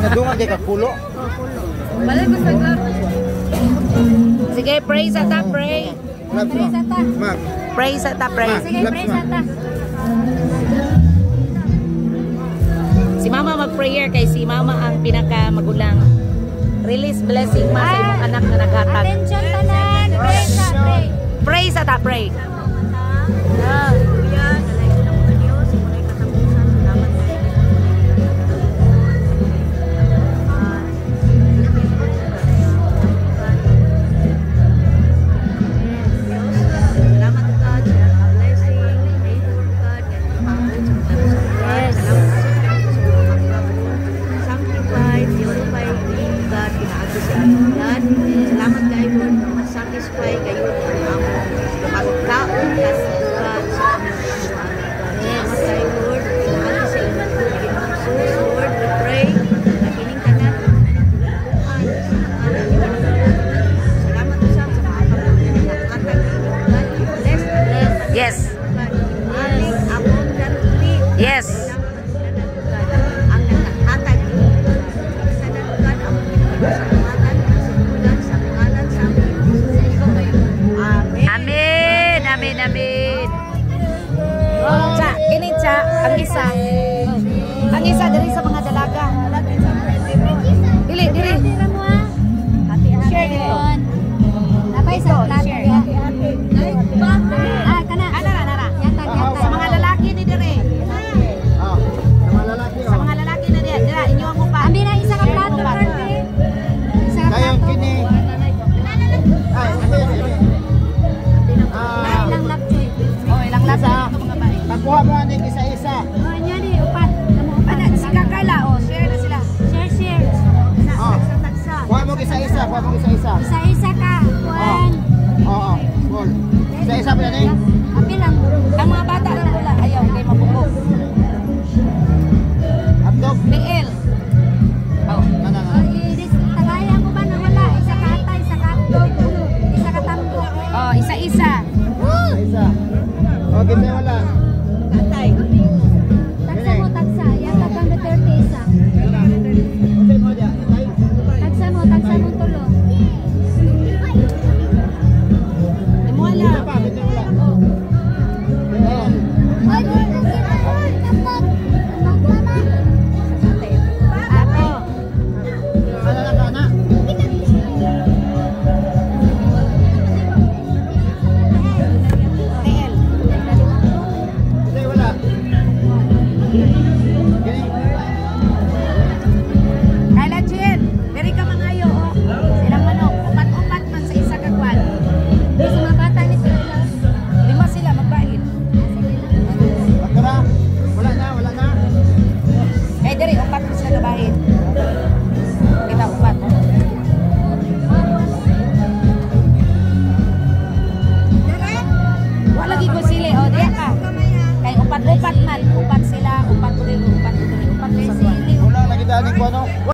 Nadungan kay kapulo. Balik ko sa glove. Sige, pray sa ta, pray. Pray sa ta. Mag. Pray sa ta, pray. Sige, pray sa ta. Si Mama mag-prayer kay si Mama ang pinaka magulang. Release blessing ma sa imong anak na naghatag. Attention tanan. Pray sa pray. Pray sa ta, pray. Salamat kayo Lord, satisfy kayo ang pagkaon kasiguran sa aming buhay. Salamat kayo Lord, salamat sa inyong Jesus. Lord, we pray na kining tanan salamat sa mga pagkaon. Bless. Yes. Aling abundantly. Yes. Ang naghatag sa dalugan ang pinasalamatan sa ngalan sa aming Jesus. Amen. Amen. Amen. Amen. Cha, kini cha, ang isa. Ang isa diri sa mga dalaga. Dili, dili. Share dito. Napay sa plato. Ah, kana. Nara. Yatag. Sa mga lalaki ni dire. Ah, sama lalaki. Sa mga lalaki na dire, dira inyo ang upa. Ambi na isa ka plato, Lord. Isa ka Kayong plato. kini. Ay, Ilang lapjoy. Oh, ilang lasa. Pagkuha mo aning isa-isa. Oh, nya di upat. Kamu upat. Ana si Kakala, oh, share na sila. Share. Oh. Kuha mo isa-isa, kuha mo isa-isa. Isa-isa ka. Kuan. Oo. Cool. Isa-isa pa yan eh. Apil lang. Ang mga bata na wala ayaw kay mabukog.